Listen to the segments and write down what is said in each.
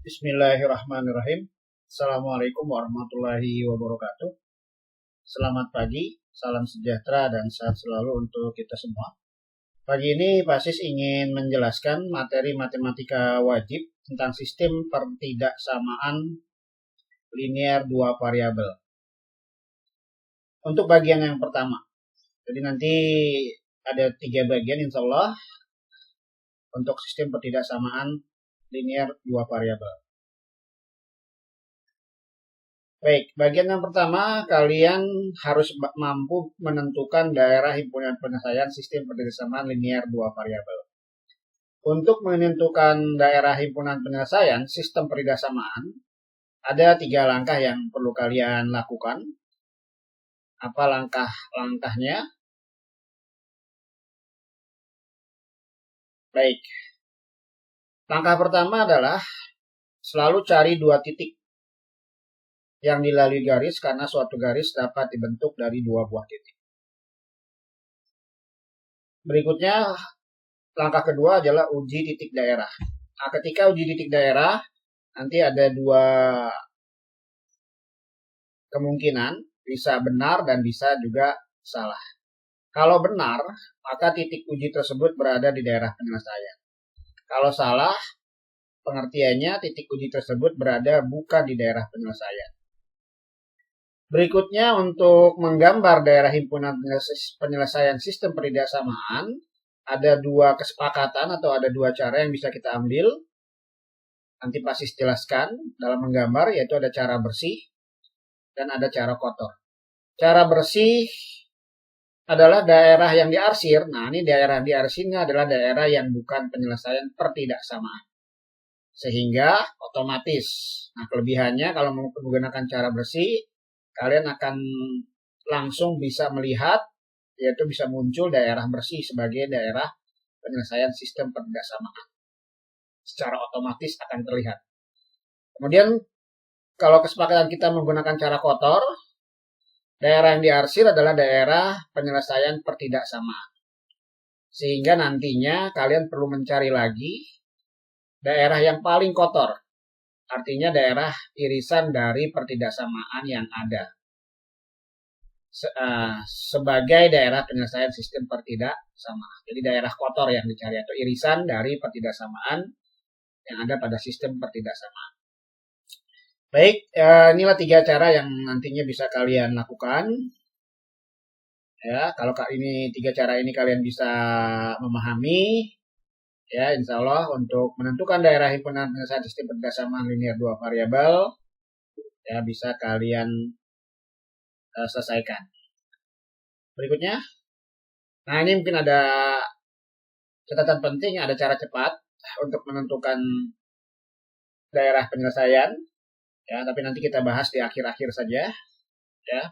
Bismillahirrahmanirrahim. Assalamualaikum warahmatullahi wabarakatuh. Selamat pagi, salam sejahtera dan sehat selalu untuk kita semua. Pagi ini Pasis ingin menjelaskan materi matematika wajib tentang sistem pertidaksamaan linear dua variabel. Untuk bagian yang pertama, jadi nanti ada 3 bagian insya Allah untuk sistem pertidaksamaan linear dua variabel. Baik, bagian yang pertama, kalian harus mampu menentukan daerah himpunan penyelesaian sistem pertidaksamaan linear dua variabel. Untuk menentukan daerah himpunan penyelesaian sistem pertidaksamaan, ada 3 langkah yang perlu kalian lakukan. Apa langkah-langkahnya? Baik, langkah pertama adalah selalu cari 2 titik yang dilalui garis karena suatu garis dapat dibentuk dari 2 buah titik. Berikutnya, langkah kedua adalah uji titik daerah. Nah, ketika uji titik daerah, nanti ada 2 kemungkinan, bisa benar dan bisa juga salah. Kalau benar, maka titik uji tersebut berada di daerah penyelesaian. Kalau salah, pengertiannya titik uji tersebut berada bukan di daerah penyelesaian. Berikutnya, untuk menggambar daerah himpunan penyelesaian sistem pertidaksamaan, ada 2 kesepakatan atau ada 2 cara yang bisa kita ambil. Nanti Pasis jelaskan dalam menggambar, yaitu ada cara bersih dan ada cara kotor. Cara bersih adalah daerah yang diarsir. Nah, ini daerah yang diarsirnya adalah daerah yang bukan penyelesaian pertidaksamaan. Sehingga otomatis, nah kelebihannya kalau menggunakan cara bersih, kalian akan langsung bisa melihat, yaitu bisa muncul daerah bersih sebagai daerah penyelesaian sistem pertidaksamaan. Secara otomatis akan terlihat. Kemudian, kalau kesepakatan kita menggunakan cara kotor, daerah yang diarsir adalah daerah penyelesaian pertidaksamaan. Sehingga nantinya kalian perlu mencari lagi daerah yang paling kotor. Artinya daerah irisan dari pertidaksamaan yang ada. Sebagai daerah penyelesaian sistem pertidaksamaan. Jadi daerah kotor yang dicari atau irisan dari pertidaksamaan yang ada pada sistem pertidaksamaan. Baik, inilah 3 cara yang nantinya bisa kalian lakukan. Ya, kalau ini 3 cara ini kalian bisa memahami, ya insya Allah untuk menentukan daerah himpunan penyelesaian sistem pertidaksamaan linear 2 variabel, ya bisa kalian selesaikan. Berikutnya, nah ini mungkin ada catatan penting, ada cara cepat untuk menentukan daerah penyelesaian. Ya, tapi nanti kita bahas di akhir-akhir saja. Ya.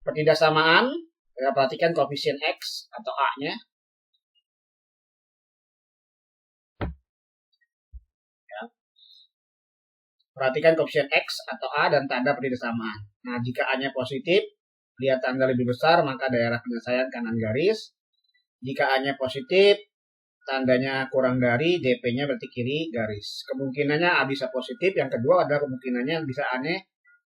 Pertidaksamaan, ya, perhatikan koefisien X atau A-nya. Ya. Perhatikan koefisien X atau A dan tanda pertidaksamaan. Nah, jika A-nya positif, lihat tanda lebih besar, maka daerah penyelesaian kanan garis. Jika A-nya positif, tandanya kurang dari, DP-nya berarti kiri garis. Kemungkinannya A bisa positif, yang kedua adalah kemungkinannya bisa A-nya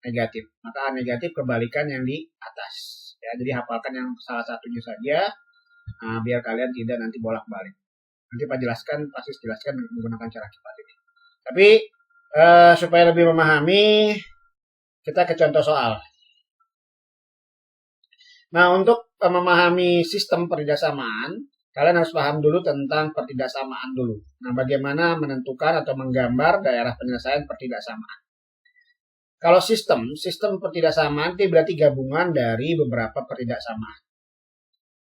negatif. Maka A negatif kebalikan yang di atas. Ya, jadi hafalkan yang salah satunya saja, nah, biar kalian tidak nanti bolak-balik. Nanti Pak jelaskan, pasti jelaskan menggunakan cara cepat ini. Tapi supaya lebih memahami, kita ke contoh soal. Nah, untuk memahami sistem pertidaksamaan, kalian harus paham dulu tentang pertidaksamaan dulu. Nah, bagaimana menentukan atau menggambar daerah penyelesaian pertidaksamaan. Kalau sistem pertidaksamaan itu berarti gabungan dari beberapa pertidaksamaan.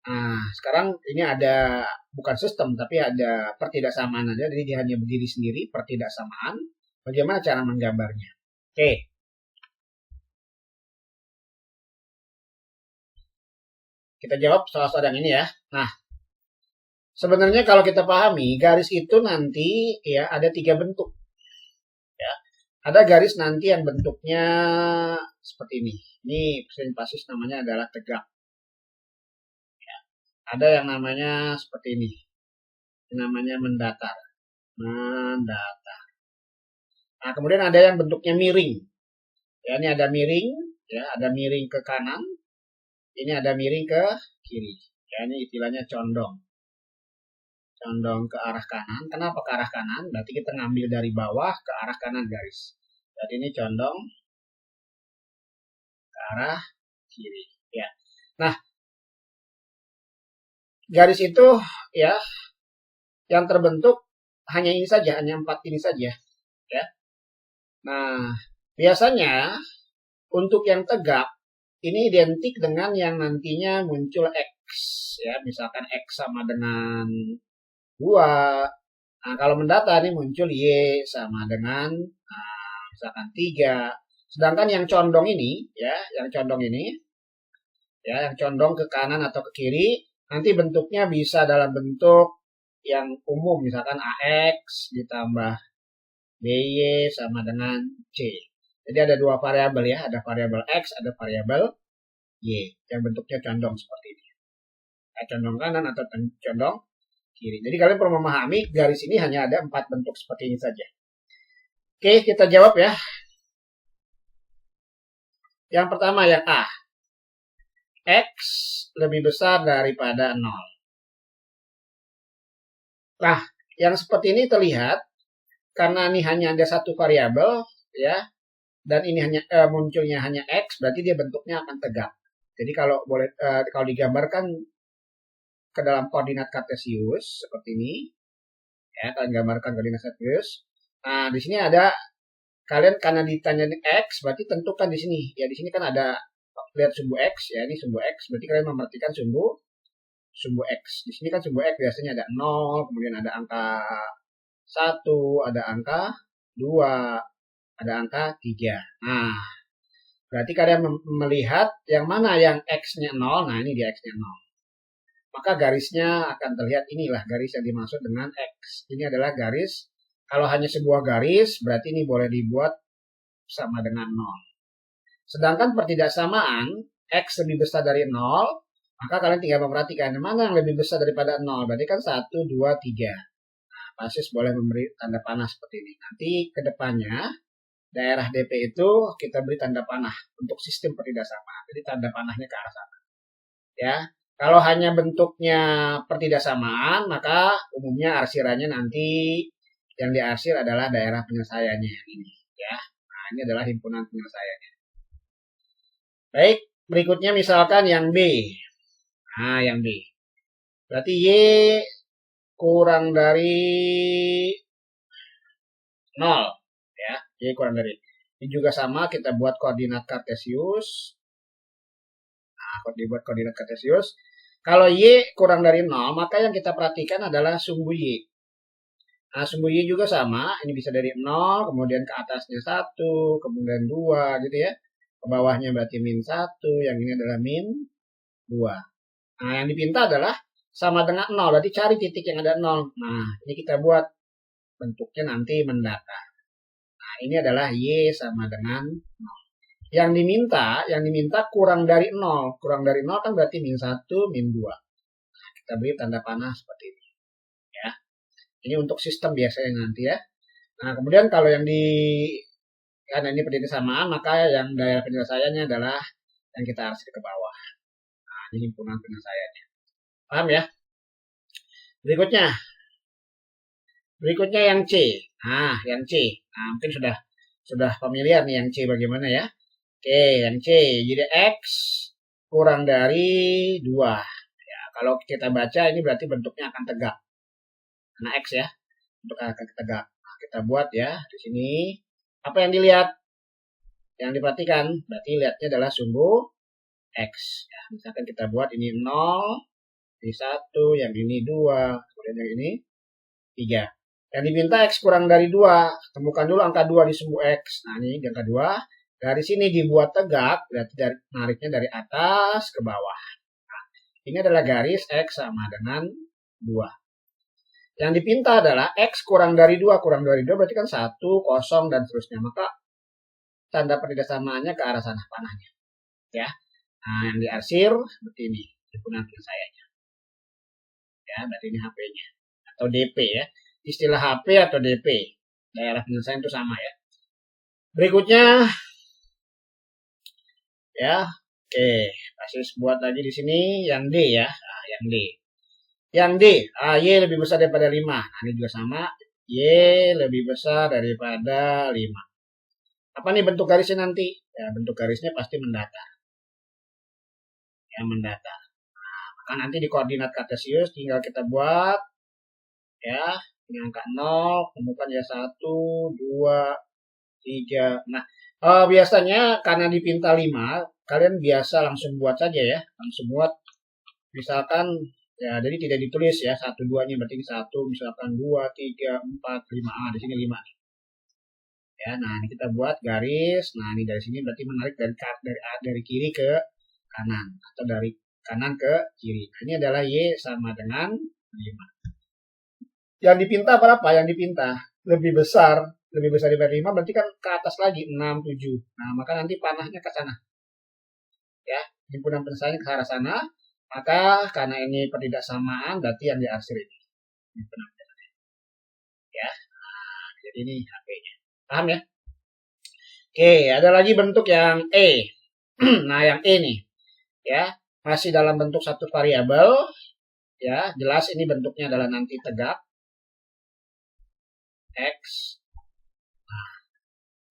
Nah, sekarang ini ada bukan sistem, tapi ada pertidaksamaan aja, jadi dia hanya berdiri sendiri, pertidaksamaan. Bagaimana cara menggambarnya? Oke. Kita jawab soal-soal yang ini ya. Nah, sebenarnya kalau kita pahami, garis itu nanti ya ada 3 bentuk. Ya. Ada garis nanti yang bentuknya seperti ini. Ini Pasis namanya adalah tegak. Ya. Ada yang namanya seperti ini. Namanya mendatar. Mendatar. Nah, kemudian ada yang bentuknya miring. Ya, ini ada miring, ya, ada miring ke kanan. Ini ada miring ke kiri. Ya, ini istilahnya condong. Condong ke arah kanan. Kenapa ke arah kanan? Berarti kita ngambil dari bawah ke arah kanan garis. Berarti ini condong ke arah kiri. Ya. Nah, garis itu ya yang terbentuk hanya ini saja, hanya 4 ini saja. Ya. Nah, biasanya untuk yang tegak ini identik dengan yang nantinya muncul X. Ya, misalkan X sama dengan 2. Nah, kalau mendata ini muncul Y sama dengan misalkan 3. Sedangkan yang condong ini, ya, yang condong ini, ya, yang condong ke kanan atau ke kiri, nanti bentuknya bisa dalam bentuk yang umum, misalkan AX ditambah BY sama dengan C. Jadi ada 2 variabel ya, ada variabel X, ada variabel Y, yang bentuknya condong seperti ini. Ya, condong kanan atau condong kiri. Jadi kalian perlu memahami garis ini hanya ada 4 bentuk seperti ini saja. Oke, kita jawab ya. Yang pertama yang A. X lebih besar daripada 0. Nah, yang seperti ini terlihat karena ini hanya ada satu variabel ya, dan ini hanya munculnya hanya X, berarti dia bentuknya akan tegak. Jadi kalau boleh kalau digambarkan ke dalam koordinat kartesius seperti ini, ya, kalian gambarkan koordinat kartesius. Nah, di sini ada kalian karena ditanya X, berarti tentukan di sini. Ya, di sini kan ada lihat sumbu X ya, ini sumbu X, berarti kalian memerhatikan sumbu X. Di sini kan sumbu X biasanya ada 0, kemudian ada angka 1, ada angka 2, ada angka 3. Nah, berarti kalian melihat yang mana yang X-nya 0, nah ini dia X-nya 0. Maka garisnya akan terlihat, inilah garis yang dimaksud dengan X. Ini adalah garis, kalau hanya sebuah garis, berarti ini boleh dibuat sama dengan 0. Sedangkan pertidaksamaan, X lebih besar dari 0, maka kalian tinggal memperhatikan mana yang lebih besar daripada 0. Berarti kan 1, 2, 3. Nah, basis boleh memberi tanda panah seperti ini. Nanti ke depannya, daerah DP itu kita beri tanda panah untuk sistem pertidaksamaan. Jadi tanda panahnya ke arah sana. Ya, kalau hanya bentuknya pertidaksamaan, maka umumnya arsirannya nanti yang diarsir adalah daerah penyelesaiannya ini. Ya, nah ini adalah himpunan penyelesaiannya. Baik, berikutnya misalkan yang B. Nah, yang B. Berarti Y kurang dari 0. Ya, Y kurang dari. Ini juga sama, kita buat koordinat kartesius. Nah, dibuat koordinat kartesius. Kalau Y kurang dari 0, maka yang kita perhatikan adalah sumbu Y. Nah, sumbu Y juga sama, ini bisa dari 0, kemudian ke atasnya 1, kemudian 2, gitu ya. Ke bawahnya berarti min 1, yang ini adalah min 2. Nah, yang dipinta adalah sama dengan 0, berarti cari titik yang ada 0. Nah, ini kita buat bentuknya nanti mendata. Nah, ini adalah Y sama dengan 0. Yang diminta kurang dari 0. Kurang dari 0 kan berarti min 1, min 2. Nah, kita beri tanda panah seperti ini. Ya. Ini untuk sistem biasanya nanti ya. Nah, kemudian kalau yang karena ini pertidaksamaan, maka yang daerah penyelesaiannya adalah yang kita arsir ke bawah. Nah, ini himpunan penyelesaiannya. Paham ya? Berikutnya yang C. Nah, yang C. Nah, mungkin sudah familiar nih yang C bagaimana ya. Oke, yang C. Jadi X kurang dari 2. Ya, kalau kita baca ini berarti bentuknya akan tegak. Karena X ya. Bentuk akan tegak. Nah, kita buat ya di sini. Apa yang dilihat? Yang diperhatikan berarti lihatnya adalah sumbu X. Ya, misalkan kita buat ini 0, ini 1, yang ini 2, kemudian yang ini 3. Yang diminta X kurang dari 2. Temukan dulu angka 2 di sumbu X. Nah, ini angka 2. Dari sini dibuat tegak, berarti nariknya dari atas ke bawah. Nah, ini adalah garis X sama dengan 2. Yang dipinta adalah X kurang dari 2. Kurang dari 2 berarti kan 1, 0, dan seterusnya. Maka tanda pertidaksamaannya ke arah sana panahnya. Ya. Nah, yang diarsir seperti ini. Himpunan penyelesaiannya. Ya, berarti ini HP-nya. Atau DP ya. Istilah HP atau DP. Daerah penyelesaian itu sama ya. Berikutnya ya, oke, basis buat lagi di sini yang D ya, nah, yang D. Yang D, Y lebih besar daripada 5. Nah, ini juga sama, Y lebih besar daripada 5. Apa nih bentuk garisnya nanti? Ya, bentuk garisnya pasti mendatar. Ya, mendatar. Nah, maka nanti di koordinat kartesius tinggal kita buat ya, ini angka 0, temukan ya 1, 2, 3. Nah, biasanya karena dipinta 5, kalian biasa langsung buat saja ya. Langsung buat misalkan ya, jadi tidak ditulis ya 1 2 nya berarti 1, misalkan 2 3 4 5. Di sini 5. Ya, nah ini kita buat garis. Nah, ini dari sini berarti menarik dari kiri ke kanan atau dari kanan ke kiri. Nah, ini adalah Y sama dengan 5. Yang dipinta berapa? Yang dipinta lebih besar daripada 5 berarti kan ke atas lagi 6 7. Nah, maka nanti panahnya ke sana. Ya, himpunan penyelesaian ke arah sana. Maka karena ini pertidaksamaan berarti yang diarsir ini. Ya. Nah, jadi ini HP-nya. Paham ya? Oke, ada lagi bentuk yang E. Nah, yang E nih, ya, masih dalam bentuk satu variabel, ya, jelas ini bentuknya adalah nanti tegak X. Nah,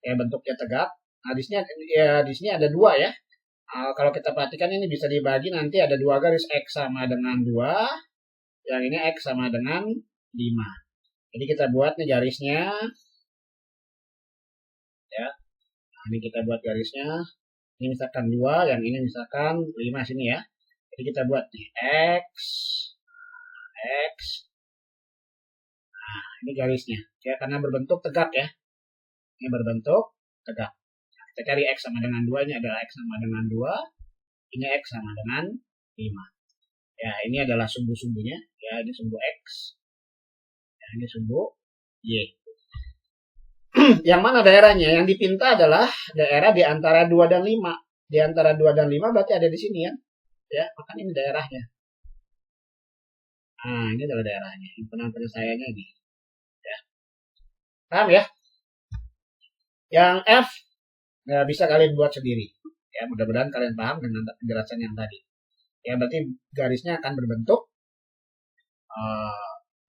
ya bentuknya tegak. Nah, di sini ada 2 ya. Kalau kita perhatikan ini bisa dibagi nanti ada 2 garis X sama dengan 2, yang ini X sama dengan 5. Jadi kita buat nih garisnya. Ya. Nah, ini kita buat garisnya. Ini misalkan 2, yang ini misalkan 5 sini ya. Jadi kita buat nih X. Nah, ini garisnya. Ya, karena berbentuk tegak ya. Ini berbentuk tegak. Nah, kita cari X sama dengan 2, ini adalah X sama dengan 2. Ini X sama dengan 5. Ya, ini adalah sumbu-sumbunya. Ya, ini sumbu X. Ya, ini sumbu Y. Yang mana daerahnya? Yang dipinta adalah daerah di antara 2 dan 5. Di antara 2 dan 5 berarti ada di sini ya. Ya, maka ini daerahnya. Nah, ini adalah daerahnya. Himpunan penyelesaiannya ini. Ya. Paham ya? Yang F ya, bisa kalian buat sendiri. Ya, mudah-mudahan kalian paham dengan penjelasan yang tadi. Ya, berarti garisnya akan berbentuk.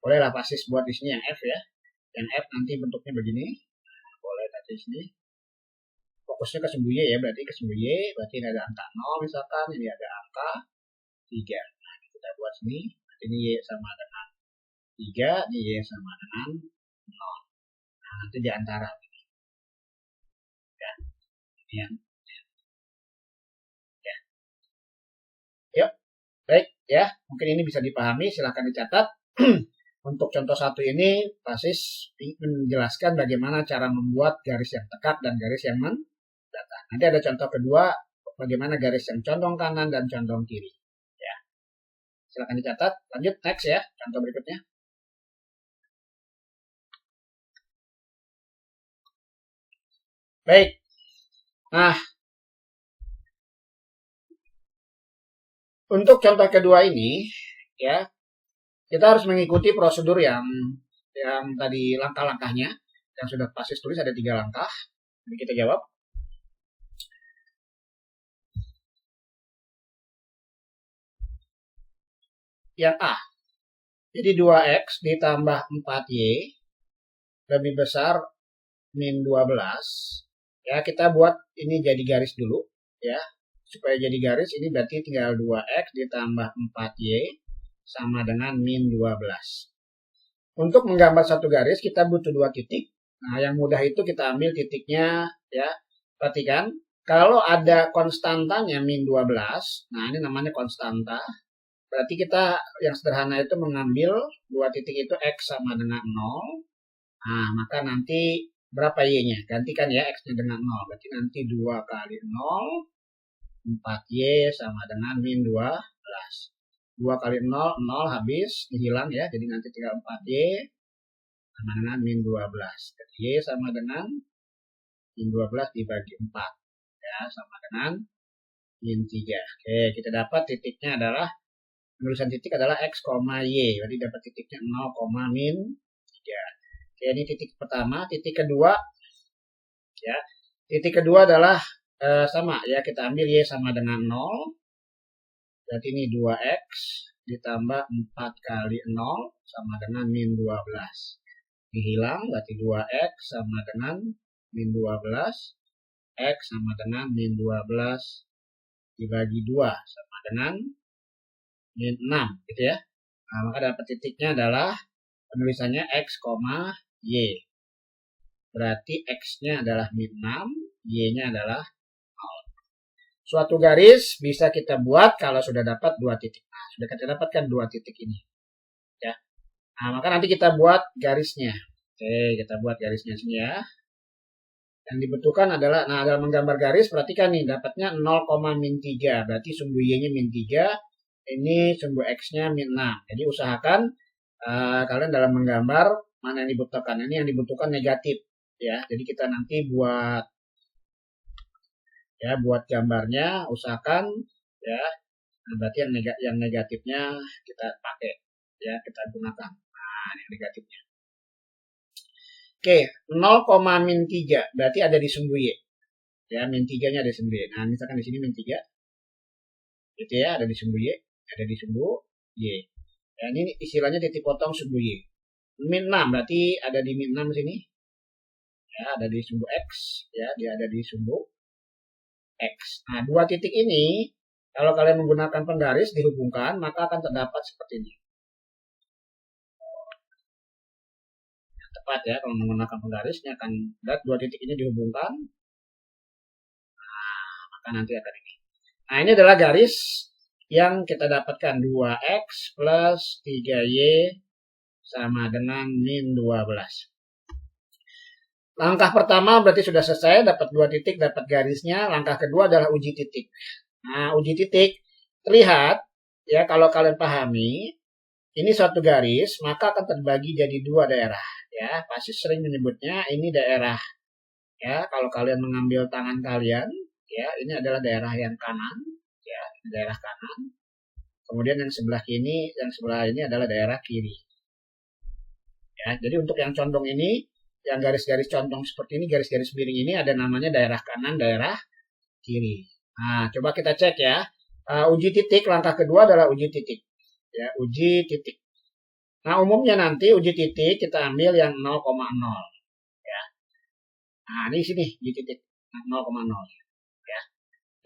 Bolehlah basis buat di sini yang F ya. Yang F nanti bentuknya begini. Boleh tadi sini. Fokusnya ke sumbu Y ya, berarti ke sumbu Y. Berarti ini ada angka 0 misalkan. Ini ada angka 3. Nah, kita buat sini. Ini Y sama dengan 3. Ini Y sama dengan 0. Nah, nanti di antara. Ya. Ini yang ya. Yuk, baik ya. Mungkin ini bisa dipahami, silahkan dicatat. Untuk contoh 1 ini, basis menjelaskan bagaimana cara membuat garis yang tegak dan garis yang mendatar. Nanti ada contoh kedua, bagaimana garis yang condong kanan dan condong kiri. Ya, silahkan dicatat. Lanjut, next ya, contoh berikutnya. Baik. Nah, untuk contoh kedua ini, ya, kita harus mengikuti prosedur yang tadi langkah-langkahnya yang sudah basis tulis ada 3 langkah. Jadi kita jawab. Yang A. Jadi 2X ditambah 4Y lebih besar min 12. Ya, kita buat ini jadi garis dulu ya. Supaya jadi garis ini berarti tinggal 2X ditambah 4Y sama dengan min 12. Untuk menggambar satu garis kita butuh 2 titik. Nah, yang mudah itu kita ambil titiknya ya. Perhatikan, kalau ada konstantanya min 12, nah ini namanya konstanta. Berarti kita yang sederhana itu mengambil 2 titik itu X sama dengan 0. Nah, maka nanti berapa Y-nya? Gantikan ya X-nya dengan 0. Berarti nanti 2 kali 0, 4Y sama dengan min 12. 2 kali 0, 0 habis, hilang ya. Jadi nanti tinggal 4Y sama dengan min 12. Jadi Y sama dengan min 12 dibagi 4. Ya, sama dengan min 3. Oke, kita dapat titiknya adalah, penulisan titik adalah X, Y. Berarti dapat titiknya 0, min 3. Oke, ini titik pertama. Titik kedua, ya, Titik kedua adalah sama ya, kita ambil Y sama dengan 0. Berarti ini 2X ditambah 4 kali 0 sama dengan min 12. Dihilang, berarti 2X sama dengan min 12. X sama dengan min 12 dibagi 2 sama dengan min 6 gitu ya. Nah, maka dapat titiknya adalah penulisannya X, Y. Berarti X-nya adalah min 6, Y-nya adalah 0. Suatu garis bisa kita buat kalau sudah dapat 2 titik. Nah, sudah kita dapatkan 2 titik ini. Ya. Nah, maka nanti kita buat garisnya. Oke, kita buat garisnya sini ya. Yang dibutuhkan adalah, nah dalam menggambar garis, perhatikan nih, dapatnya 0, min 3. Berarti sumbu Y-nya min 3, ini sumbu X-nya min 6. Jadi usahakan kalian dalam menggambar, mana yang dibutuhkan. Ini yang dibutuhkan negatif. Ya, jadi kita nanti buat gambarnya, usahakan ya, berarti yang negatifnya kita pakai, ya, kita gunakan. Nah, yang negatifnya. Oke, 0, min 3 berarti ada di sumbu Y. Ya, min 3-nya ada di sumbu Y. Nah, misalkan di sini min 3. Gitu ya, ada di sumbu Y, ada di sumbu Y. Ya, ini istilahnya titik potong sumbu Y. Min 6 berarti ada di min 6 sini. Ya, ada di sumbu X, ya, dia ada di sumbu X. Nah, 2 titik ini kalau kalian menggunakan penggaris dihubungkan, maka akan terdapat seperti ini. Tepat ya, kalau menggunakan penggarisnya akan lihat 2 titik ini dihubungkan. Nah, maka nanti akan ini. Nah, ini adalah garis yang kita dapatkan 2X plus 3Y sama dengan min 12. Langkah pertama berarti sudah selesai, dapat 2 titik, dapat garisnya. Langkah kedua adalah uji titik. Nah, uji titik terlihat ya, kalau kalian pahami, ini suatu garis, maka akan terbagi jadi 2 daerah. Ya, pasti sering menyebutnya ini daerah. Ya, kalau kalian mengambil tangan kalian, ya, ini adalah daerah yang kanan, ya, daerah kanan. Kemudian yang sebelah ini adalah daerah kiri. Ya, jadi untuk yang condong ini, yang garis-garis condong seperti ini, garis-garis miring ini ada namanya daerah kanan, daerah kiri. Nah, coba kita cek ya. Uji titik, langkah kedua adalah uji titik. Ya, uji titik. Nah, umumnya nanti uji titik kita ambil yang 0,0. Ya. Nah, ini sini uji titik 0,0. Ya.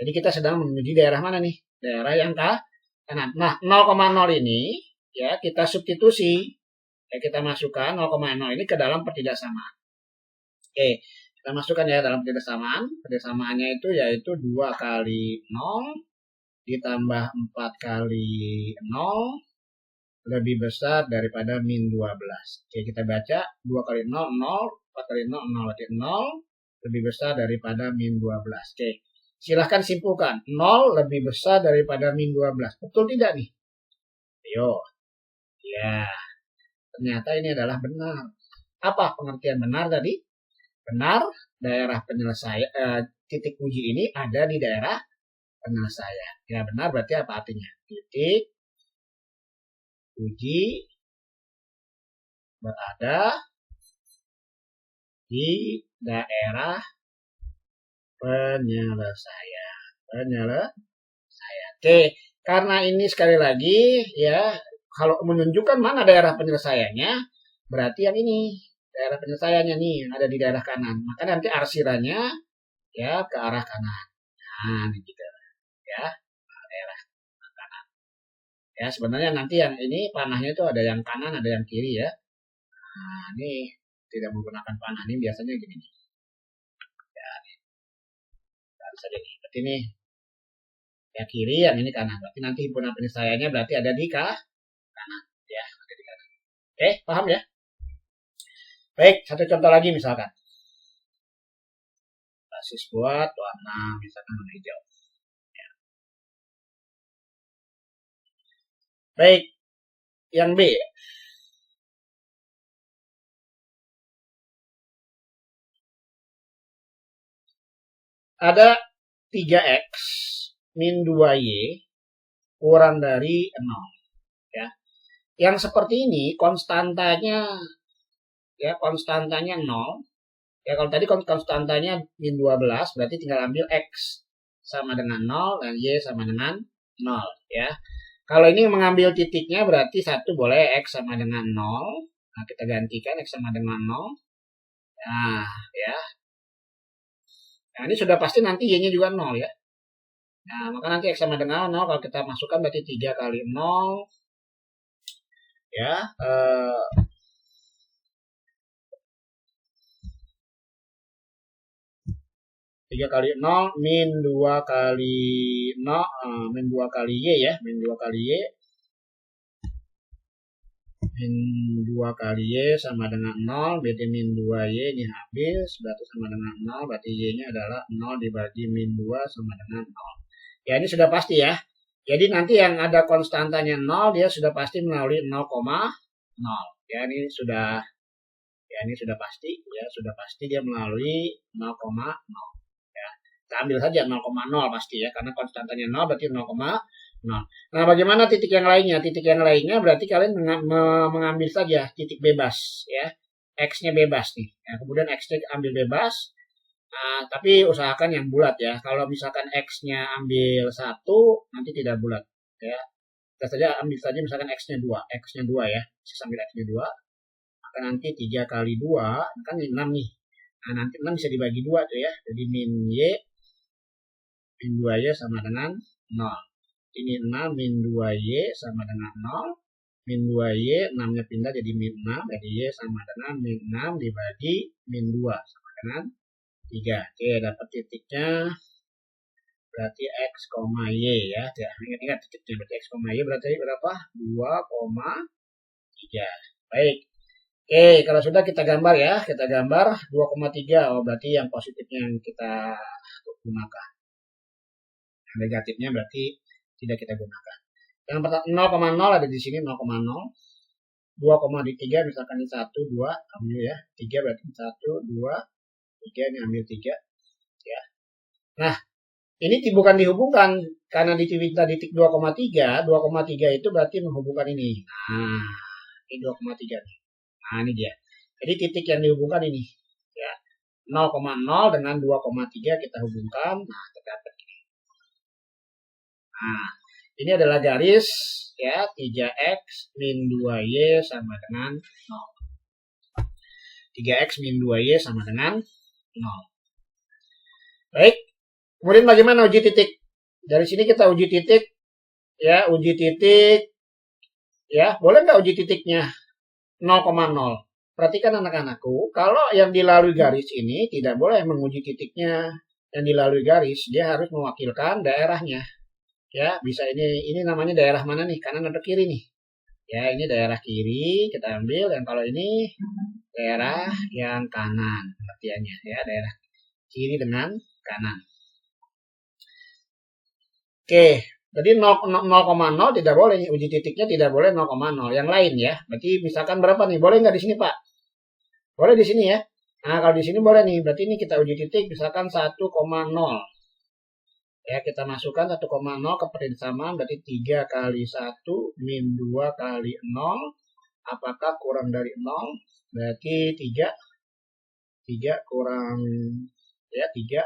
Jadi kita sedang menuju daerah mana nih? Daerah yang kanan. Nah, 0,0 ini ya kita substitusi. Ya, kita masukkan 0,0 ini ke dalam pertidaksamaan. Oke, kita masukkan ya dalam pertidaksamaan. Pertidaksamaannya itu yaitu 2 kali 0 ditambah 4 kali 0 lebih besar daripada min 12. Oke, kita baca 2 kali 0, 0, 4 kali 0, 0, berarti 0 lebih besar daripada min 12. Oke, silahkan simpulkan. 0 lebih besar daripada min 12. Betul tidak nih? Ayo. Ya, ternyata ini adalah benar. Apa pengertian benar tadi? Benar, daerah penyelesaian titik uji ini ada di daerah penyelesaian. Ya, benar berarti apa artinya? Titik uji berada di daerah penyelesaian. Oke, karena ini sekali lagi ya, kalau menunjukkan mana daerah penyelesaiannya, berarti yang ini daerah penyelesaiannya nih yang ada di daerah kanan. Maka nanti arsiranya ya ke arah kanan. Nah, ini gitu ya, daerah kanan. Ya, sebenarnya nanti yang ini panahnya itu ada yang kanan, ada yang kiri ya. Nah, ini tidak menggunakan panah, ini biasanya gini. Ya, ini. Bisa jadi seperti ini. Ya, kiri, yang ini kanan. Berarti nanti himpunan penyelesaiannya berarti ada di kanan. Ya, ada di kanan. Oke, paham ya? Baik, satu contoh lagi misalkan. Basis buat warna, misalkan warna hijau. Ya. Baik, yang B. Ada 3X min 2Y kurang dari 0. Ya. Yang seperti ini konstantanya 0. Ya kalau tadi konstantanya min 12 berarti tinggal ambil X sama dengan 0 dan Y sama dengan 0 ya. Kalau ini mengambil titiknya berarti satu boleh X sama dengan 0. Nah, kita gantikan X sama dengan 0. Nah, ya. Nah, ini sudah pasti nanti Y-nya juga 0 ya. Nah, maka nanti X sama dengan 0 kalau kita masukkan berarti 3 kali 0 ya. 3 kali 0 min 2 kali 0 min 2 kali Y ya, min 2 kali Y min 2 kali Y sama dengan 0, berarti min 2Y ini habis, berarti sama dengan 0, berarti Y-nya adalah 0 dibagi min 2 sama dengan 0. Ya ini sudah pasti ya. Jadi nanti yang ada konstantanya 0 dia sudah pasti melalui 0,0. Ya ini sudah pasti ya, sudah pasti dia melalui 0,0. Kita ambil saja 0,0 pasti ya, karena konstantanya 0 berarti 0,0. Nah, bagaimana titik yang lainnya? Titik yang lainnya berarti kalian mengambil saja titik bebas ya. X-nya bebas nih. Ya, kemudian X-nya ambil bebas. Nah, tapi usahakan yang bulat ya. Kalau misalkan X-nya ambil 1, nanti tidak bulat ya. Kita ambil saja misalkan X-nya 2. X-nya 2 ya. Bisa ambil X-nya 2. Maka nanti 3 kali 2 kan 6 nih. Nah, nanti 6 bisa dibagi 2 tuh ya. Jadi min Y min 2Y sama dengan 0. Ini 6 min 2Y sama dengan 0. Min 2Y, 6-nya pindah jadi min 6. Jadi Y sama dengan min 6 dibagi min 2 sama dengan 3. Oke, dapat titiknya. Berarti X, Y ya. Ingat titiknya. Berarti X, Y berarti berapa? 2,3. Baik. Oke, kalau sudah kita gambar ya. Kita gambar 2,3. Oh, berarti yang positifnya yang kita gunakan. Negatifnya berarti tidak kita gunakan. Yang pertama 0,0 ada di sini 0,0. 2,3 misalkan ini 1, 2 ambil ya. 3 berarti 1, 2, 3 ini ambil 3 ya. Nah, ini bukan dihubungkan karena di titik 2,3. 2,3 itu berarti menghubungkan ini. Nah, ini 2,3 nih. Nah, ini dia. Jadi titik yang dihubungkan ini ya. 0,0 dengan 2,3 kita hubungkan. Nah, terdapat ini. Nah, ini adalah garis ya 3x min 2y sama dengan 0. 3x min 2y sama dengan 0. Baik. Kemudian bagaimana uji titik? Dari sini kita uji titik ya, uji titik ya. Boleh nggak uji titiknya 0,0? Perhatikan anak-anakku, kalau yang dilalui garis ini tidak boleh menguji titiknya. Yang dilalui garis dia harus mewakilkan daerahnya. Ya, bisa ini namanya daerah mana nih? Kanan atau kiri nih? Ya, ini daerah kiri kita ambil, dan kalau ini daerah yang kanan artiannya ya, daerah kiri dengan kanan. Oke, jadi 0,0 tidak boleh, uji titiknya tidak boleh 0,0. Yang lain ya. Berarti misalkan berapa nih? Boleh nggak di sini, Pak? Boleh di sini ya. Nah, kalau di sini boleh nih. Berarti ini kita uji titik misalkan 1,0. Ya, kita masukkan 1,0 ke persamaan, berarti 3 kali 1 min 2 kali 0. Apakah kurang dari 0? Berarti 3 kurang ya 3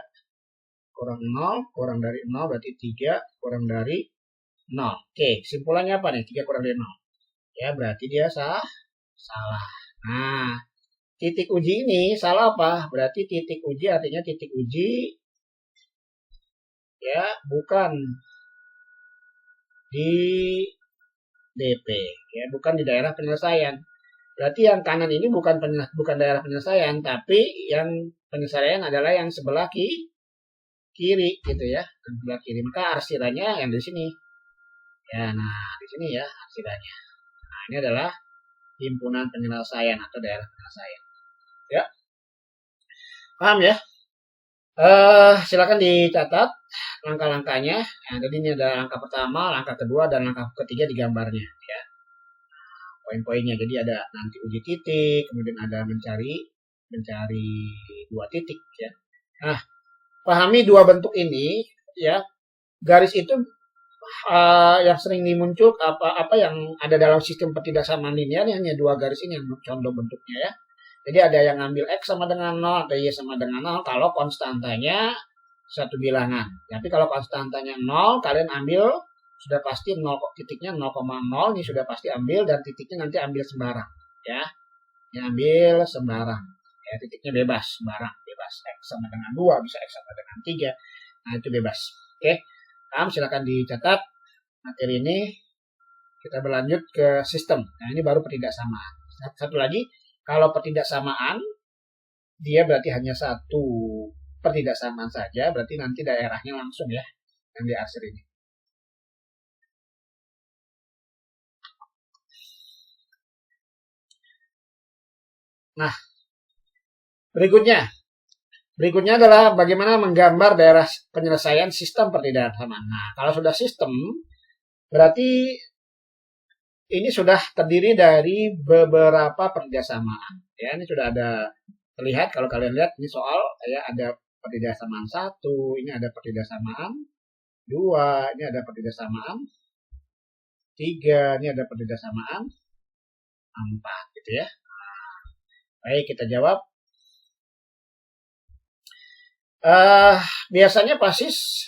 kurang 0, kurang dari 0 berarti 3 kurang dari 0. Oke, kesimpulannya apa nih? 3 kurang dari 0. Ya, berarti dia salah. Nah, titik uji ini salah apa? Berarti titik uji artinya titik uji ya bukan di DP ya, bukan di daerah penyelesaian. Berarti yang kanan ini bukan daerah penyelesaian, tapi yang penyelesaian adalah yang sebelah kiri gitu ya, sebelah kiri. Maka arsirannya yang di sini ya. Nah, di sini ya arsirannya. Nah, ini adalah himpunan penyelesaian atau daerah penyelesaian ya. Paham ya? Silakan dicatat langkah-langkahnya. Nah, jadi ini ada langkah pertama, langkah kedua, dan langkah ketiga di gambarnya ya. Poin-poinnya, jadi ada nanti uji titik, kemudian ada mencari 2 titik ya. Nah, pahami 2 bentuk ini ya. Garis itu yang sering muncul apa yang ada dalam sistem pertidaksamaan linear hanya 2 garis ini yang condong bentuknya ya. Jadi ada yang ngambil X sama dengan 0 atau Y sama dengan 0 kalau konstantanya satu bilangan. Tapi kalau konstantanya 0, kalian ambil sudah pasti 0, titiknya 0,0, ini sudah pasti ambil, dan titiknya nanti ambil sembarang. Ya, ini ambil sembarang. Ya, titiknya bebas, sembarang, bebas. X sama dengan 2, bisa X sama dengan 3. Nah, itu bebas. Oke, silakan dicatat materi ini. Kita berlanjut ke sistem. Nah, ini baru pertidaksamaan. Satu lagi, kalau pertidaksamaan, dia berarti hanya satu pertidaksamaan saja, berarti nanti daerahnya langsung ya, yang diarsir ini. Nah, berikutnya adalah bagaimana menggambar daerah penyelesaian sistem pertidaksamaan. Nah, kalau sudah sistem, berarti ini sudah terdiri dari beberapa pertidaksamaan. Ya, ini sudah ada terlihat kalau kalian lihat ini soal ya, ada pertidaksamaan 1, ini ada pertidaksamaan 2, ini ada pertidaksamaan 3, ini ada pertidaksamaan 4 gitu ya. Baik, kita jawab. Biasanya PASIS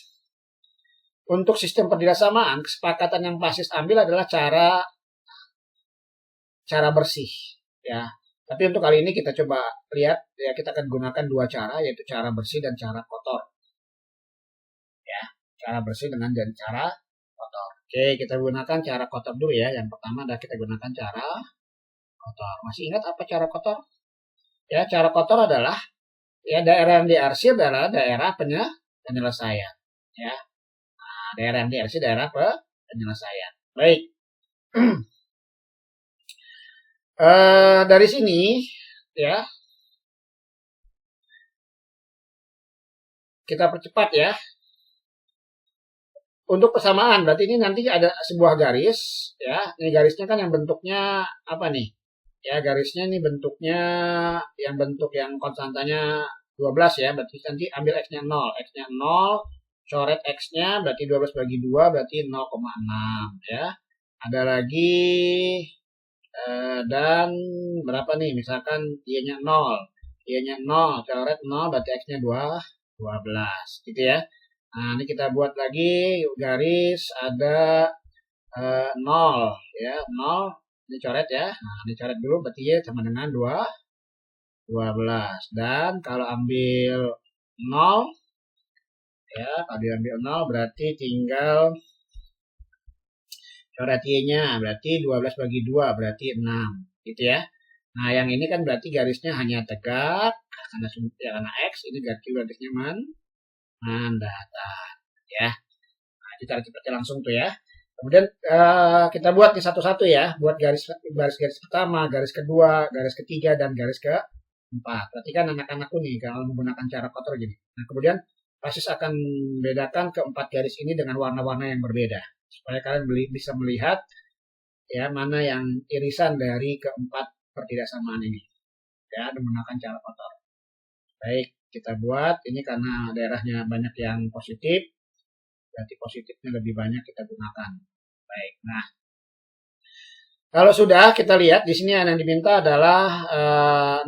untuk sistem pertidaksamaan, kesepakatan yang PASIS ambil adalah cara bersih ya. Tapi untuk kali ini kita coba lihat ya, kita akan gunakan dua cara, yaitu cara bersih dan cara kotor. Ya, cara bersih dengan dan cara kotor. Oke, kita gunakan cara kotor dulu ya. Yang pertama adalah kita gunakan cara kotor. Masih ingat apa cara kotor? Ya, cara kotor adalah ya daerah yang diarsir adalah daerah penyelesaian. Ya, nah, daerah yang diarsir daerah penyelesaian. Baik. Dari sini ya kita percepat ya. Untuk persamaan berarti ini nanti ada sebuah garis ya. Ini garisnya kan yang bentuknya apa nih? Ya, garisnya ini bentuknya yang bentuk yang konstantanya 12 ya. Berarti nanti ambil X-nya 0. X-nya 0, coret X-nya berarti 12 bagi 2 berarti 0,6 ya. Ada lagi dan berapa nih, misalkan Y-nya 0, Y-nya 0, coret 0 berarti X-nya 12 gitu ya. Nah, ini kita buat lagi garis ada 0 ya, 0 ini coret ya. Nah, dicoret dulu berarti Y sama dengan 12. Dan kalau ambil 0 ya, kalau diambil 0 berarti tinggal coret Y-nya, berarti 12 bagi 2 berarti 6 gitu ya. Nah, yang ini kan berarti garisnya hanya tegak karena X, ini garisnya mendatar ya. Nah, itu cara cepatnya langsung tuh ya. Kemudian kita buat nih satu-satu ya, buat garis pertama, garis kedua, garis ketiga, dan garis keempat. Perhatikan anak-anakku nih kalau menggunakan cara kotor gini. Nah, kemudian PASIS akan membedakan keempat garis ini dengan warna-warna yang berbeda supaya kalian bisa melihat ya mana yang irisan dari keempat pertidaksamaan ini ya, menggunakan cara kotor. Baik, kita buat ini karena daerahnya banyak yang positif, berarti positifnya lebih banyak kita gunakan. Baik, nah kalau sudah kita lihat di sini yang diminta adalah 0,6,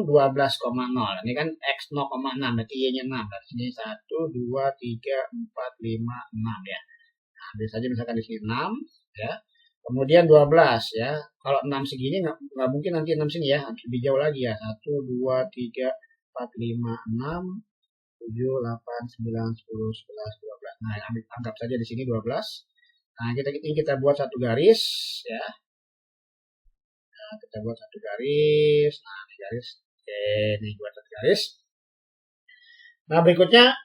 12,0. Ini kan X 0,6 berarti Y-nya 6. Berarti sini 1, 2, 3, 4, 5, 6 ya. Nah, bisa saja misalkan di sini 6 ya. Kemudian 12 ya. Kalau 6 segini nggak mungkin nanti 6 sini ya. Lebih jauh lagi ya. 1, 2, 3, 4, 5, 6, 7, 8, 9, 10, 11, 12. Nah, anggap saja di sini 12. Nah, kita buat satu garis ya. Nah, kita buat satu garis. Nah, ini garis. Oke, ini buat satu garis. Nah, berikutnya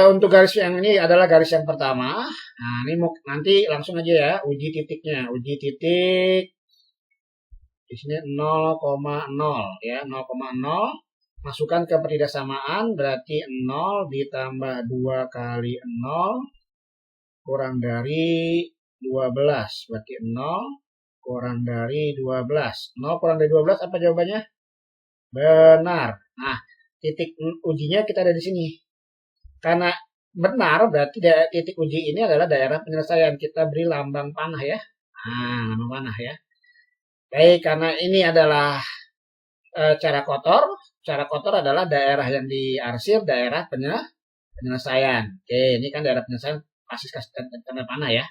untuk garis yang ini adalah garis yang pertama. Nah, ini nanti langsung aja ya, uji titiknya. Uji titik di sini 0,0 ya, 0,0. Masukkan ke pertidaksamaan berarti 0 ditambah 2 kali 0 kurang dari 12. Berarti 0 kurang dari 12. 0 kurang dari 12 apa jawabannya? Benar. Nah, titik ujinya kita ada di sini. Karena benar berarti titik uji ini adalah daerah penyelesaian. Kita beri lambang panah ya. Nah, lambang panah ya. Baik, karena ini adalah cara kotor. Cara kotor adalah daerah yang diarsir, daerah penyelesaian. Oke, ini kan daerah penyelesaian pasti tanda panah ya.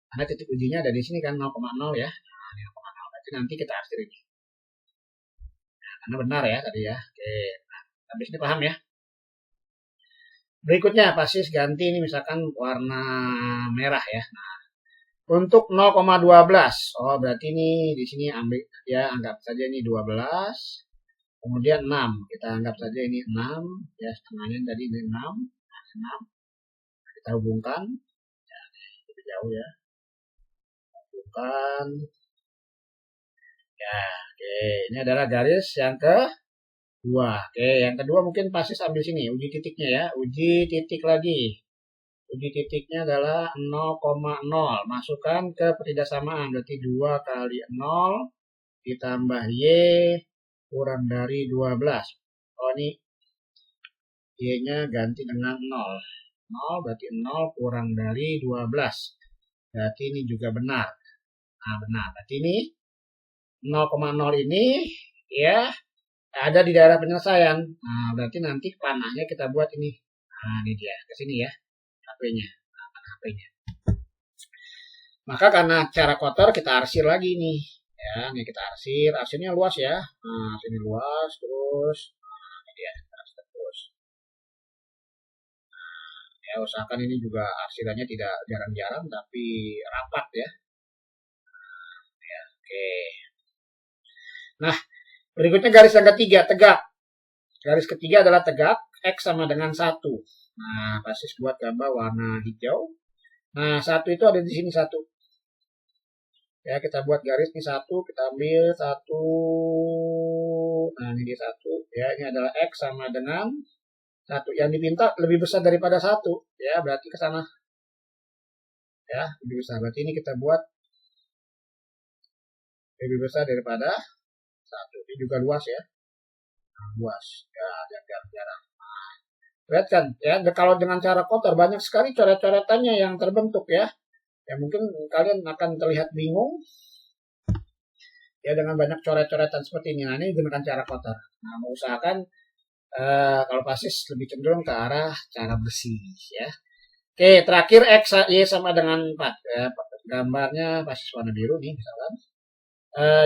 Karena titik ujinya ada di sini kan 0,0 ya. Nah, 0,0 berarti nanti kita arsir ini. Nah, karena benar ya tadi ya. Oke, nah, habis ini paham ya. Berikutnya pasti ganti ini misalkan warna merah ya. Nah, untuk 0,12. Oh, berarti ini di sini ambil ya, anggap saja ini 12. Kemudian 6. Kita anggap saja ini 6 ya, setengahnya tadi ini 6. Nah, 6. Kita hubungkan. Ya, ini jauh ya. Hubungkan. Ya, oke. Ini adalah garis yang kedua. Oke, yang kedua mungkin pasti ambil sini, uji titiknya ya. Uji titik lagi. Uji titiknya adalah 0,0. Masukkan ke pertidasamaan. Berarti 2 kali 0 ditambah Y kurang dari 12. Oh, ini Y-nya ganti dengan 0. 0 berarti 0 kurang dari 12. Berarti ini juga benar. Nah, benar. Berarti ini 0,0 ini ya ada di daerah penyelesaian. Nah, berarti nanti panahnya kita buat ini. Nah, ini dia. Ke sini ya. HP-nya. Nah, HP-nya. Maka karena cara kotor kita arsir lagi nih. Ya, ini kita arsir. Arsirnya luas ya. Nah, sini luas terus. Nah, ini dia. Arsir terus. Ya, usahakan ini juga arsirannya tidak jarang-jarang tapi rapat ya. Ya, oke. Nah, berikutnya garis yang ketiga, tegak. Garis ketiga adalah tegak, X sama dengan 1. Nah, pasti buat gambar warna hijau. Nah, 1 itu ada di sini 1. Ya, kita buat garis nih 1, kita ambil 1. Nah, ini dia 1. Ya, ini adalah X sama dengan 1. Yang dipinta lebih besar daripada 1. Ya, berarti ke sana. Ya, lebih besar. Berarti ini kita buat lebih besar daripada 1. Ini juga luas ya. Nah, luas. Ya, jarang-jarang. Lihat kan, ya kalau dengan cara kotor banyak sekali coret-coretannya yang terbentuk ya. Ya mungkin kalian akan terlihat bingung ya dengan banyak coret-coretan seperti ini. Nah, ini gunakan cara kotor. Nah, mengusahakan kalau pasis lebih cenderung ke arah cara bersih ya. Oke, terakhir X Y sama dengan 4 ya. Gambarnya pasis warna biru nih misalkan.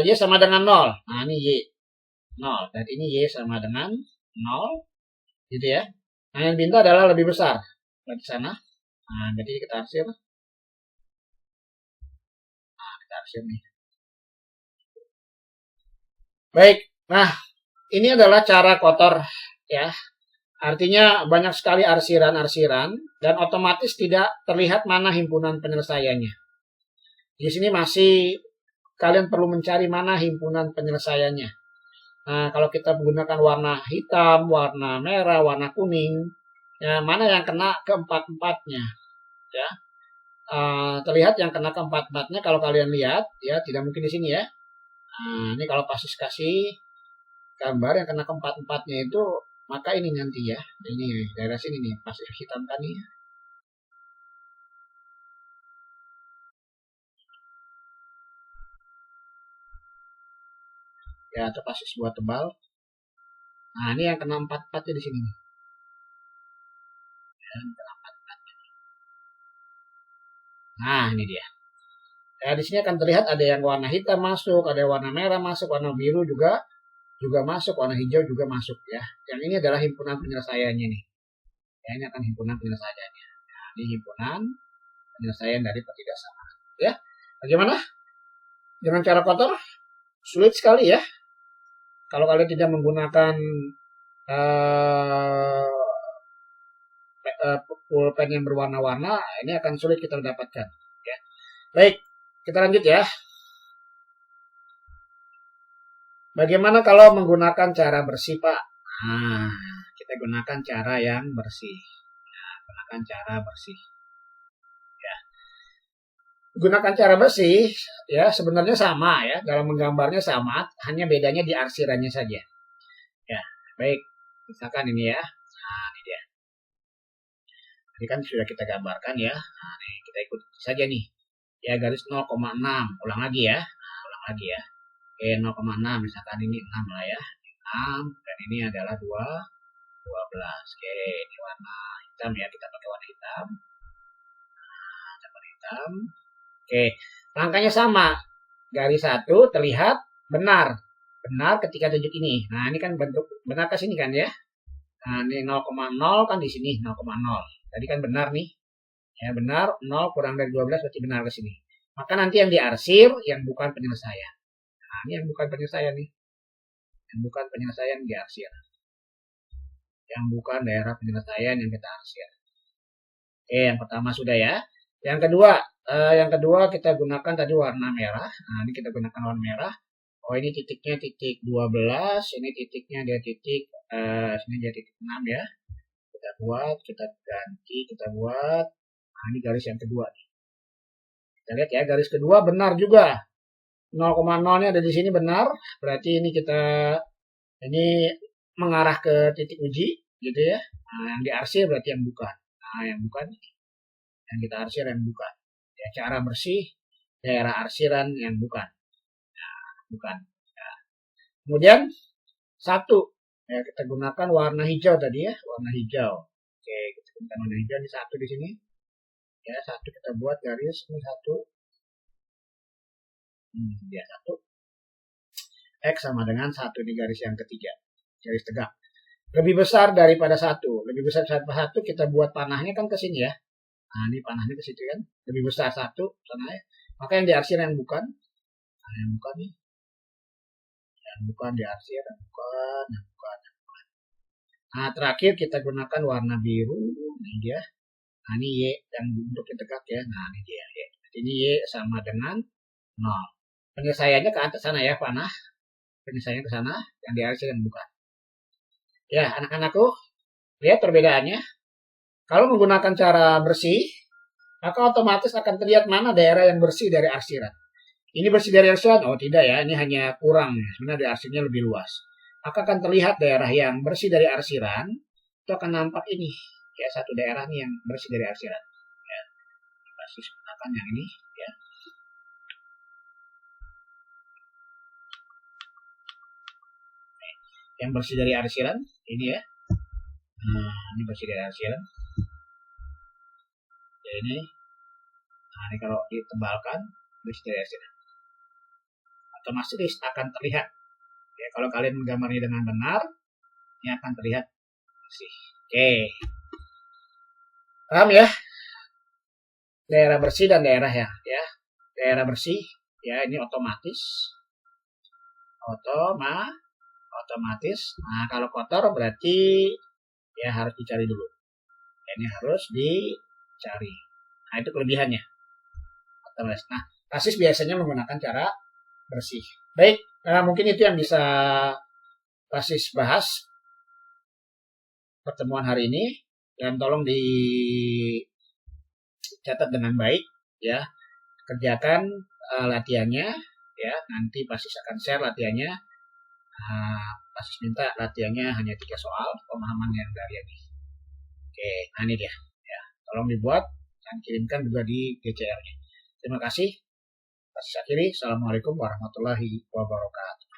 Y sama dengan 0. Nah, ini Y 0 dan ini Y sama dengan 0 gitu ya. Nah, yang pintu adalah lebih besar di sana. Nah, jadi kita arsir. Nah, kita arsir nih. Baik. Nah, ini adalah cara kotor ya. Artinya banyak sekali arsiran-arsiran dan otomatis tidak terlihat mana himpunan penyelesaiannya. Di sini masih kalian perlu mencari mana himpunan penyelesaiannya. Nah, kalau kita menggunakan warna hitam, warna merah, warna kuning, ya, mana yang kena keempat-empatnya, ya. Terlihat yang kena keempat-empatnya kalau kalian lihat, ya tidak mungkin di sini ya. Nah, ini kalau pasis kasih gambar yang kena keempat-empatnya itu, maka ini nanti ya, ini daerah sini nih, pasis hitam kan nih. Ya, atau pasis buat tebal. Nah, ini yang kena 4-4-nya di sini. Ya, kena 4-4-nya. Nah, ini dia. Ya, di sini akan terlihat ada yang warna hitam masuk, ada yang warna merah masuk, warna biru juga masuk, warna hijau juga masuk ya. Yang ini adalah himpunan penyelesaiannya nih. Ya, ini akan himpunan penyelesaiannya. Nah, ini himpunan penyelesaian dari pertidasamaan. Ya, bagaimana? Dengan cara kotor sulit sekali ya. Kalau kalian tidak menggunakan pulpen yang berwarna-warna, ini akan sulit kita dapatkan. Ya. Baik, kita lanjut ya. Bagaimana kalau menggunakan cara bersih, Pak? Nah, kita gunakan cara yang bersih. Nah, gunakan cara bersih. Ya. Gunakan cara bersih, ya sebenarnya sama ya. Dalam menggambarnya sama, hanya bedanya di arsirannya saja. Ya, baik. Misalkan ini ya. Nah, ini dia. Ini kan sudah kita gambarkan ya. Nah, nih, kita ikut saja nih. Ya, garis 0,6. Ulang lagi ya. Nah, ulang lagi ya. Oke, 0,6 misalkan ini 6 lah ya. dan ini adalah 12. Oke, ini warna hitam ya, kita pakai warna hitam. Warna hitam. Oke, langkahnya sama. Garis 1 terlihat benar. Benar ketika tunjuk ini. Nah, ini kan bentuk benar ke sini kan ya. Nah, ini 0,0 kan di sini 0,0. Tadi kan benar nih. Ya, benar 0 kurang dari 12 berarti benar ke sini. Maka nanti yang diarsir yang bukan penyelesaian. Nah, ini yang bukan penyelesaian nih. Yang bukan penyelesaian diarsir. Yang bukan daerah penyelesaian yang kita arsir. Oke, yang pertama sudah ya. Yang kedua kita gunakan tadi warna merah. Nah, ini kita gunakan warna merah. Oh, ini titiknya titik 12, ini titiknya dia titik sini dia titik 6 ya. Kita ganti, kita buat. Nah, ini garis yang kedua nih. Kita lihat ya, garis kedua benar juga. 0,0-nya ada di sini benar, berarti ini mengarah ke titik uji gitu ya. Nah, yang diarsir berarti yang bukan. Nah, yang bukan yang kita arsir yang bukan. Ya, cara bersih daerah arsiran yang bukan. Nah, bukan. Nah, kemudian 1 ya, kita gunakan warna hijau tadi ya, warna hijau. Oke, kita gunakan warna hijau di 1 di sini. Ya, 1 kita buat garis ini 1. Ya, 1. X sama dengan 1 di garis yang ketiga. Garis tegak. Lebih besar daripada 1. Lebih besar daripada 1 kita buat panahnya kan ke sini ya. Nah, ini panahnya ke situ kan. Lebih besar 1 sana ya. Maka yang diarsir yang bukan. Nah, yang bukan nih. Yang bukan diarsir, yang bukan. Nah, terakhir kita gunakan warna biru. Ini dia. Nah, ini Y yang bentuknya tegak ya. Nah, ini dia Y. Ini Y sama dengan 0. Penyelesaiannya ke atas sana ya, panah. Penyelesaiannya ke sana, yang diarsir yang bukan. Ya, anak-anakku, lihat perbedaannya. Kalau menggunakan cara bersih, maka otomatis akan terlihat mana daerah yang bersih dari arsiran. Ini bersih dari arsiran? Oh tidak ya, ini hanya kurang. Sebenarnya arsirnya lebih luas. Maka akan terlihat daerah yang bersih dari arsiran, itu akan nampak ini. Ya, satu daerah nih yang bersih dari arsiran. Ya, basis gunakan yang ini. Ya. Yang bersih dari arsiran, ini ya. Ini bersih dari arsiran. Ya, ini. Nah, ini kalau ditebalkan, bersih dari arsiran. Otomatis akan terlihat. Ya, kalau kalian menggambarnya dengan benar, ini akan terlihat bersih. Oke. Paham ya? Daerah bersih dan daerah ya. Daerah bersih, ya ini otomatis. Nah, kalau kotor berarti ya harus dicari dulu. Ini harus dicari. Nah, itu kelebihannya. Nah, kasis biasanya menggunakan cara bersih. Baik, mungkin itu yang bisa kasis bahas pertemuan hari ini, dan tolong dicatat dengan baik ya. Kerjakan latihannya ya. Nanti Pasis akan share latihannya. Pasis minta latihannya hanya 3 soal pemahaman yang dari ini. Oke, nah ini dia ya. Tolong dibuat dan kirimkan juga di GCR-nya. Terima kasih. Pasis akhiri. Assalamualaikum warahmatullahi wabarakatuh.